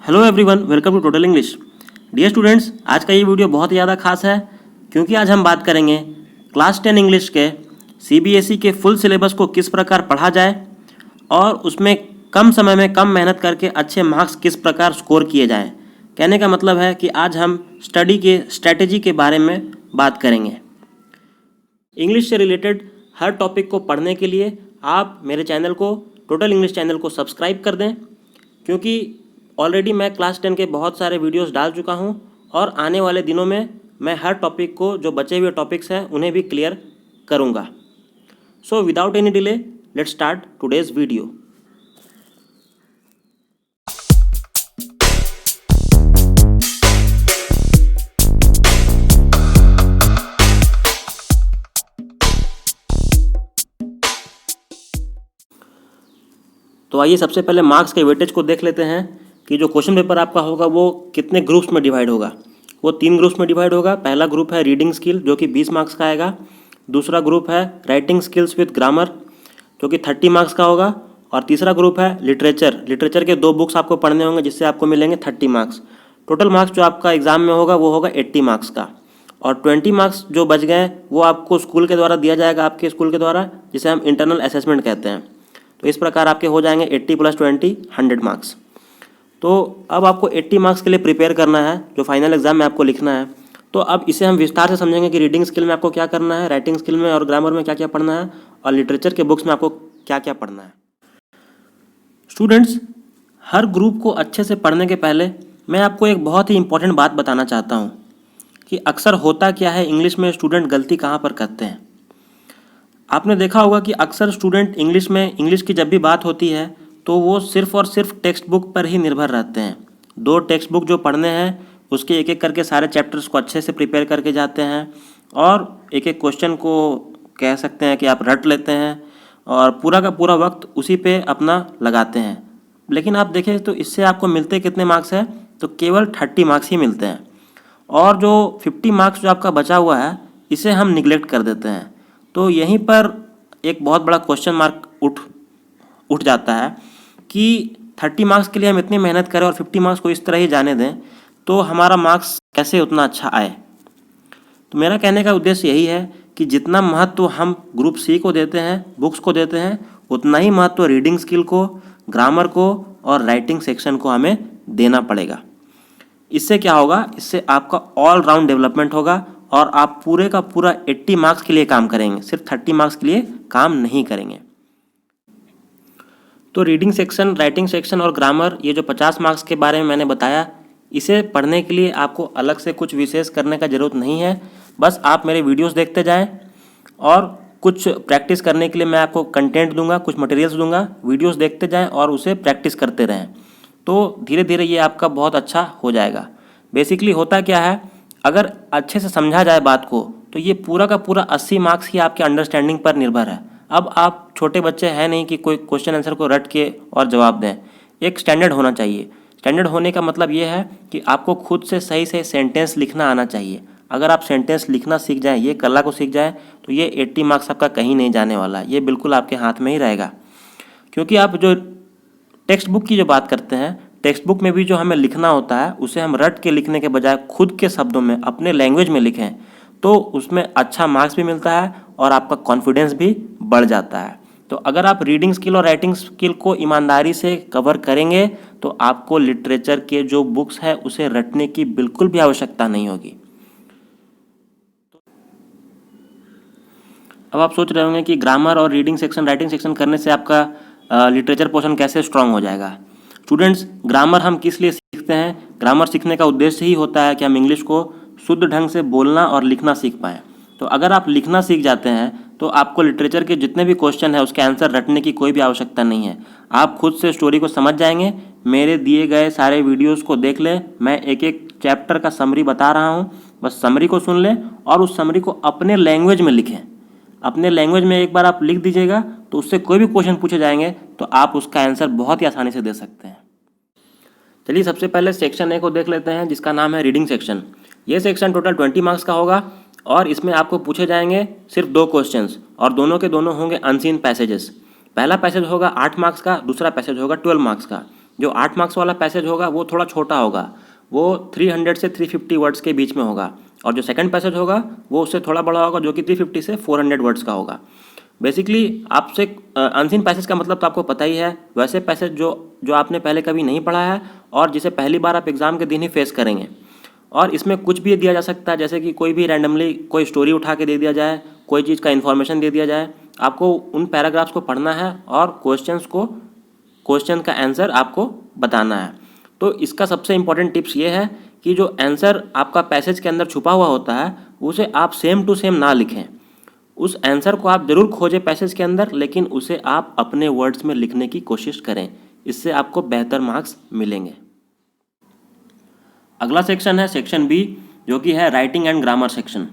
Hello everyone, welcome to total English. Dear students, आज का ये वीडियो बहुत ही ज़्यादा खास है क्योंकि आज हम बात करेंगे क्लास 10 इंग्लिश के सीबीएसई के फुल सिलेबस को किस प्रकार पढ़ा जाए और उसमें कम समय में कम मेहनत करके अच्छे मार्क्स किस प्रकार स्कोर किए जाएं। कहने का मतलब है कि आज हम स्टडी के स्ट्रैटेजी के बारे में बात करेंगे। इंग्लिश से रिलेटेड हर टॉपिक को पढ़ने के लिए आप मेरे चैनल को टोटल इंग्लिश चैनल को सब्सक्राइब कर दें, क्योंकि ऑलरेडी मैं क्लास 10 के बहुत सारे वीडियोस डाल चुका हूं और आने वाले दिनों में मैं हर टॉपिक को, जो बचे हुए टॉपिक्स हैं, उन्हें भी क्लियर करूंगा। So without any delay let's start today's video. तो आइए सबसे पहले मार्क्स के वेटेज को देख लेते हैं कि जो क्वेश्चन पेपर आपका होगा वो कितने ग्रुप्स में डिवाइड होगा। वो 3 ग्रुप्स में डिवाइड होगा। पहला ग्रुप है रीडिंग स्किल जो कि 20 मार्क्स का आएगा। दूसरा ग्रुप है राइटिंग स्किल्स विद ग्रामर जो कि 30 मार्क्स का होगा। और तीसरा ग्रुप है लिटरेचर के 2 बुक्स आपको पढ़ने होंगे जिससे आपको मिलेंगे 30 मार्क्स। टोटल मार्क्स जो आपका एग्जाम में होगा वो होगा 80 मार्क्स का। और 20 मार्क्स जो बच गए वो आपको स्कूल के द्वारा दिया जाएगा, आपके स्कूल के द्वारा, जिसे हम इंटरनल असेसमेंट कहते हैं। तो इस प्रकार आपके हो जाएंगे 80 + 20 100 मार्क्स। तो अब आपको 80 मार्क्स के लिए प्रिपेयर करना है जो फाइनल एग्जाम में आपको लिखना है। तो अब इसे हम विस्तार से समझेंगे कि रीडिंग स्किल में आपको क्या करना है, राइटिंग स्किल में और ग्रामर में क्या क्या पढ़ना है, और लिटरेचर के बुक्स में आपको क्या क्या पढ़ना है। स्टूडेंट्स, हर ग्रुप को अच्छे से पढ़ने के पहले मैं आपको एक बहुत ही इंपॉर्टेंट बात बताना चाहता हूँ कि अक्सर होता क्या है इंग्लिश में, स्टूडेंट गलती कहाँ पर करते हैं। आपने देखा होगा कि अक्सर स्टूडेंट इंग्लिश की जब भी बात होती है तो वो सिर्फ़ और सिर्फ टेक्स्ट बुक पर ही निर्भर रहते हैं। 2 टेक्स्ट बुक जो पढ़ने हैं उसके एक एक करके सारे चैप्टर्स को अच्छे से प्रिपेयर करके जाते हैं और एक एक क्वेश्चन को कह सकते हैं कि आप रट लेते हैं और पूरा का पूरा वक्त उसी पे अपना लगाते हैं। लेकिन आप देखें तो इससे आपको मिलते कितने मार्क्स हैं, तो केवल 30 मार्क्स ही मिलते हैं। और जो 50 मार्क्स जो आपका बचा हुआ है इसे हम निगलेक्ट कर देते हैं। तो यहीं पर एक बहुत बड़ा क्वेश्चन मार्क उठ जाता है कि 30 मार्क्स के लिए हम इतनी मेहनत करें और 50 मार्क्स को इस तरह ही जाने दें तो हमारा मार्क्स कैसे उतना अच्छा आए। तो मेरा कहने का उद्देश्य यही है कि जितना महत्व हम ग्रुप सी को देते हैं, बुक्स को देते हैं, उतना ही महत्व रीडिंग स्किल को, ग्रामर को और राइटिंग सेक्शन को हमें देना पड़ेगा। इससे क्या होगा, इससे आपका ऑल राउंड डेवलपमेंट होगा और आप पूरे का पूरा 80 मार्क्स के लिए काम करेंगे, सिर्फ 30 मार्क्स के लिए काम नहीं करेंगे। तो रीडिंग सेक्शन, राइटिंग सेक्शन और ग्रामर, ये जो 50 मार्क्स के बारे में मैंने बताया, इसे पढ़ने के लिए आपको अलग से कुछ विशेष करने का ज़रूरत नहीं है। बस आप मेरे वीडियोस देखते जाएं और कुछ प्रैक्टिस करने के लिए मैं आपको कंटेंट दूंगा, कुछ मटेरियल्स दूंगा, वीडियोस देखते जाएं और उसे प्रैक्टिस करते रहें। तो धीरे धीरे ये आपका बहुत अच्छा हो जाएगा। बेसिकली होता क्या है, अगर अच्छे से समझा जाए बात को तो ये पूरा का पूरा 80 मार्क्स ही आपके अंडरस्टैंडिंग पर निर्भर है। अब आप छोटे बच्चे हैं नहीं कि कोई क्वेश्चन आंसर को रट के और जवाब दें। एक स्टैंडर्ड होना चाहिए। स्टैंडर्ड होने का मतलब ये है कि आपको खुद से सही से सेंटेंस लिखना आना चाहिए। अगर आप सेंटेंस लिखना सीख जाएं, ये कला को सीख जाएं, तो ये 80 मार्क्स आपका कहीं नहीं जाने वाला, ये बिल्कुल आपके हाथ में ही रहेगा। क्योंकि आप जो टेक्स्ट बुक की जो बात करते हैं, टेक्स्ट बुक में भी जो हमें लिखना होता है उसे हम रट के लिखने के बजाय खुद के शब्दों में, अपने लैंग्वेज में लिखें तो उसमें अच्छा मार्क्स भी मिलता है और आपका कॉन्फिडेंस भी बढ़ जाता है। तो अगर आप रीडिंग स्किल और राइटिंग स्किल को ईमानदारी से कवर करेंगे तो आपको लिटरेचर के जो बुक्स है उसे रटने की बिल्कुल भी आवश्यकता नहीं होगी। अब आप सोच रहे होंगे कि ग्रामर और रीडिंग सेक्शन, राइटिंग सेक्शन करने से आपका लिटरेचर पोर्शन कैसे स्ट्रांग हो जाएगा। स्टूडेंट्स, ग्रामर हम किस लिए सीखते हैं? ग्रामर सीखने का उद्देश्य ही होता है कि हम इंग्लिश को शुद्ध ढंग से बोलना और लिखना सीख पाएँ। तो अगर आप लिखना सीख जाते हैं तो आपको लिटरेचर के जितने भी क्वेश्चन है उसके आंसर रटने की कोई भी आवश्यकता नहीं है। आप खुद से स्टोरी को समझ जाएंगे। मेरे दिए गए सारे वीडियोस को देख लें, मैं एक एक चैप्टर का समरी बता रहा हूँ, बस समरी को सुन लें और उस समरी को अपने लैंग्वेज में लिखें। अपने लैंग्वेज में एक बार आप लिख दीजिएगा तो उससे कोई भी क्वेश्चन पूछे जाएंगे तो आप उसका आंसर बहुत ही आसानी से दे सकते हैं। चलिए सबसे पहले सेक्शन ए को देख लेते हैं जिसका नाम है रीडिंग सेक्शन। ये सेक्शन टोटल 20 मार्क्स का होगा और इसमें आपको पूछे जाएंगे सिर्फ 2 क्वेश्चंस और दोनों के दोनों होंगे अनसीन पैसेजेस। पहला पैसेज होगा 8 मार्क्स का, दूसरा पैसेज होगा 12 मार्क्स का। जो 8 मार्क्स वाला पैसेज होगा वो थोड़ा छोटा होगा, वो 300 से 350 वर्ड्स के बीच में होगा, और जो सेकंड पैसेज होगा वो उससे थोड़ा बड़ा होगा, जो कि 350 से 400 वर्ड्स का होगा। बेसिकली आपसे अनसीन पैसेज का मतलब तो आपको पता ही है, वैसे पैसेज जो जो आपने पहले कभी नहीं पढ़ा है और जिसे पहली बार आप एग्ज़ाम के दिन ही फेस करेंगे। और इसमें कुछ भी दिया जा सकता है, जैसे कि कोई भी रैंडमली कोई स्टोरी उठा के दे दिया जाए, कोई चीज़ का इन्फॉर्मेशन दे दिया जाए। आपको उन पैराग्राफ्स को पढ़ना है और क्वेश्चन का आंसर आपको बताना है। तो इसका सबसे इम्पोर्टेंट टिप्स ये है कि जो आंसर आपका पैसेज के अंदर छुपा हुआ होता है उसे आप सेम टू सेम ना लिखें। उस आंसर को आप ज़रूर खोजें पैसेज के अंदर, लेकिन उसे आप अपने वर्ड्स में लिखने की कोशिश करें। इससे आपको बेहतर मार्क्स मिलेंगे। अगला सेक्शन है सेक्शन बी, जो कि है राइटिंग एंड ग्रामर सेक्शन।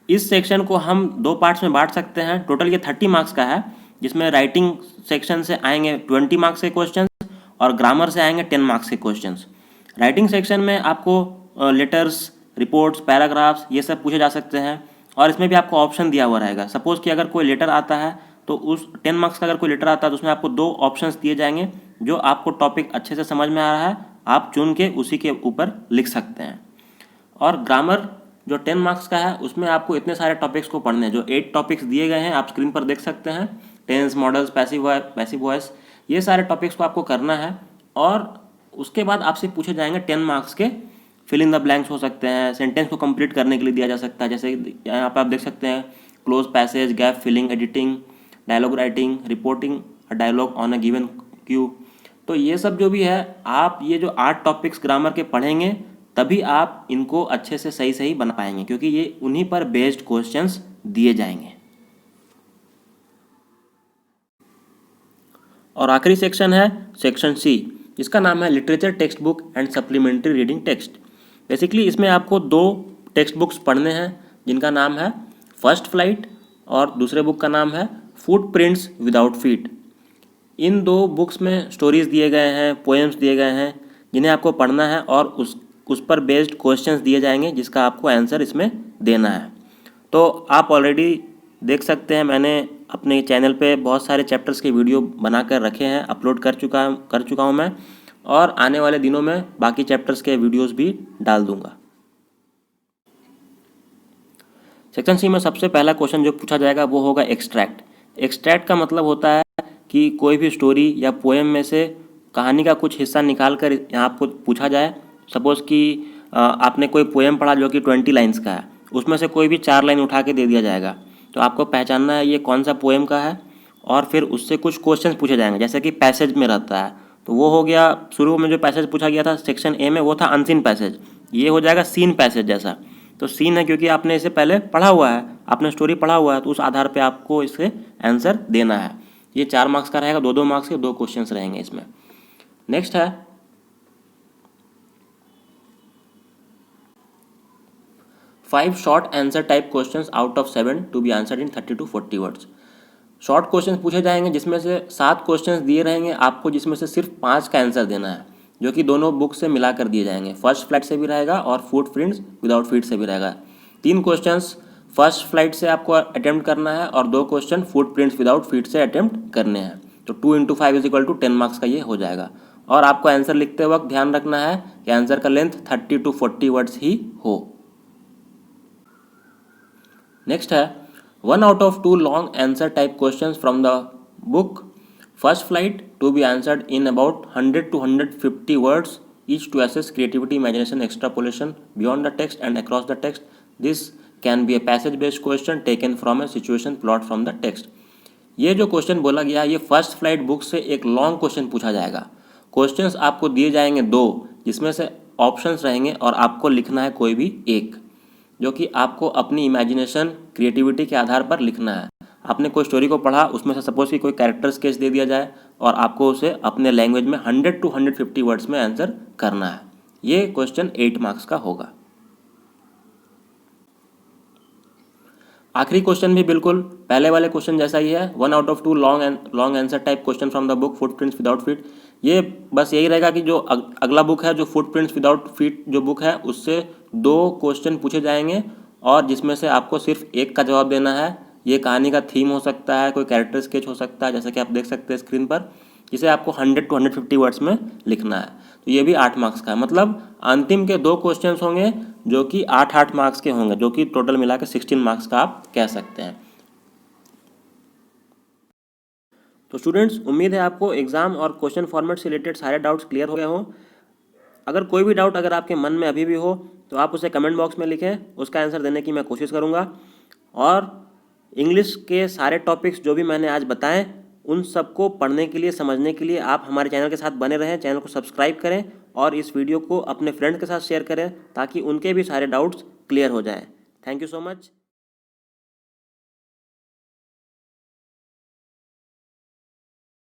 इस सेक्शन को हम 2 पार्ट्स में बांट सकते हैं। टोटल ये 30 मार्क्स का है, जिसमें राइटिंग सेक्शन से आएंगे 20 मार्क्स के क्वेश्चन और ग्रामर से आएंगे 10 मार्क्स के क्वेश्चन। राइटिंग सेक्शन में आपको लेटर्स, रिपोर्ट्स, पैराग्राफ्स ये सब पूछे जा सकते हैं, और इसमें भी आपको ऑप्शन दिया हुआ रहेगा। सपोज़ कि अगर कोई लेटर आता है तो उस 10 मार्क्स का अगर कोई लेटर आता है तो उसमें आपको 2 ऑप्शंस दिए जाएंगे। जो आपको टॉपिक अच्छे से समझ में आ रहा है आप चुन के उसी के ऊपर लिख सकते हैं। और ग्रामर जो 10 मार्क्स का है उसमें आपको इतने सारे टॉपिक्स को पढ़ने हैं। जो 8 टॉपिक्स दिए गए हैं आप स्क्रीन पर देख सकते हैं, टेंस, मॉडल्स, पैसिव वॉइस, ये सारे टॉपिक्स को आपको करना है। और उसके बाद आपसे पूछे जाएंगे 10 मार्क्स के फिल इन द ब्लैंक्स हो सकते हैं, सेंटेंस को कंप्लीट करने के लिए दिया जा सकता है। जैसे यहाँ पर आप देख सकते हैं cloze passage, gap filling, editing, dialogue writing, reporting a dialogue on a given cue. तो ये सब जो भी है, आप ये जो 8 टॉपिक्स ग्रामर के पढ़ेंगे तभी आप इनको अच्छे से सही बना पाएंगे, क्योंकि ये उन्हीं पर बेस्ड क्वेश्चंस दिए जाएंगे। और आखिरी सेक्शन है सेक्शन सी, जिसका नाम है literature text book and supplementary reading text. Basically इसमें आपको 2 टेक्स्ट बुक्स पढ़ने हैं, जिनका नाम है फर्स्ट फ्लाइट और दूसरे बुक का नाम है फुटप्रिंट्स विदाउट फीट। इन 2 बुक्स में स्टोरीज दिए गए हैं, पोएम्स दिए गए हैं, जिन्हें आपको पढ़ना है और उस पर बेस्ड क्वेश्चंस दिए जाएंगे जिसका आपको आंसर इसमें देना है। तो आप ऑलरेडी देख सकते हैं, मैंने अपने चैनल पे बहुत सारे चैप्टर्स के वीडियो बना कर रखे हैं, अपलोड कर चुका हूँ मैं, और आने वाले दिनों में बाकी चैप्टर्स के वीडियोस भी डाल दूंगा। सेक्शन सी में सबसे पहला क्वेश्चन जो पूछा जाएगा वो होगा एक्सट्रैक्ट। एक्सट्रैक्ट का मतलब होता है कि कोई भी स्टोरी या पोएम में से कहानी का कुछ हिस्सा निकाल कर यहाँ आपको पूछा जाए। सपोज़ कि आपने कोई पोएम पढ़ा जो कि 20 लाइन्स का है, उसमें से कोई भी 4 लाइन उठा के दे दिया जाएगा। तो आपको पहचानना है ये कौन सा पोएम का है, और फिर उससे कुछ क्वेश्चंस पूछे जाएंगे, जैसे कि पैसेज में रहता है। तो वो हो गया, शुरू में जो पैसेज पूछा गया था सेक्शन ए में वो था अनसीन पैसेज, ये हो जाएगा सीन पैसेज जैसा। तो सीन है क्योंकि आपने इसे पहले पढ़ा हुआ है, आपने स्टोरी पढ़ा हुआ है, तो उस आधार पे आपको इससे आंसर देना है। ये 4 मार्क्स का रहेगा, 2-2 मार्क्स के 2 क्वेश्चंस रहेंगे इसमें। नेक्स्ट है 5 short answer type questions out of 7 to be answered in 30 to 40 words. Short questions पूछे जाएंगे जिसमें से 7 क्वेश्चंस दिए रहेंगे आपको, जिसमें से सिर्फ 5 का आंसर देना है, जो कि दोनों बुक से मिलाकर दिए जाएंगे। फर्स्ट फ्लाइट से भी रहेगा और फुटप्रिंट्स विदाउट फीट से भी रहेगा। 3 क्वेश्चंस फर्स्ट फ्लाइट से आपको अटेम्प्ट करना है और 2 क्वेश्चन फुटप्रिंट्स विदाउट फीट से अटेम्प्ट करने हैं। तो 2 × 5 = 10 मार्क्स का ये हो जाएगा। और आपको आंसर लिखते वक्त ध्यान रखना है कि आंसर का लेंथ 30 to 40 वर्ड्स ही हो। नेक्स्ट है 1 out of 2 long answer type questions from the book First Flight to be answered in about 100 to 150 words each to assess creativity, imagination, extrapolation beyond the text and across the text. This can be a passage based question taken from a situation plot from the text. ये जो question बोला गया ये first flight book से एक long question पूछा जाएगा। Questions आपको दिए जाएंगे 2, जिसमें से ऑप्शंस रहेंगे और आपको लिखना है कोई भी एक, जो कि आपको अपनी इमेजिनेशन, क्रिएटिविटी के आधार पर लिखना है। आपने कोई स्टोरी को पढ़ा, उसमें से सपोज कि कोई कैरेक्टर स्केच दे दिया जाए और आपको उसे अपने लैंग्वेज में 100 to 150 वर्ड्स में आंसर करना है। ये क्वेश्चन 8 मार्क्स का होगा। आखिरी क्वेश्चन भी बिल्कुल पहले वाले क्वेश्चन जैसा ही है, 1 out of 2 long answer type question from the book footprints without feet. ये बस यही रहेगा कि जो अगला बुक है, जो फुटप्रिंट्स विदाउट फीट जो बुक है, उससे 2 क्वेश्चन पूछे जाएंगे और जिसमें से आपको सिर्फ एक का जवाब देना है। ये कहानी का थीम हो सकता है, कोई कैरेक्टर स्केच हो सकता है, जैसा कि आप देख सकते हैं स्क्रीन पर। जिसे आपको 100 to 150 वर्ड्स में लिखना है। तो ये भी 8 मार्क्स का है, मतलब अंतिम के 2 क्वेश्चन होंगे जो कि 8-8 मार्क्स के होंगे, जो कि टोटल मिला के 16 मार्क्स का आप कह सकते हैं। तो स्टूडेंट्स, उम्मीद है आपको एग्जाम और क्वेश्चन फॉर्मेट से रिलेटेड सारे डाउट्स क्लियर हो गए हों। अगर कोई भी डाउट अगर आपके मन में अभी भी हो तो आप उसे कमेंट बॉक्स में लिखें, उसका आंसर देने की मैं कोशिश करूँगा। और इंग्लिश के सारे टॉपिक्स जो भी मैंने आज बताएं, उन सबको पढ़ने के लिए, समझने के लिए आप हमारे चैनल के साथ बने रहें। चैनल को सब्सक्राइब करें और इस वीडियो को अपने फ्रेंड के साथ शेयर करें ताकि उनके भी सारे डाउट्स क्लियर हो जाएं। Thank you so much.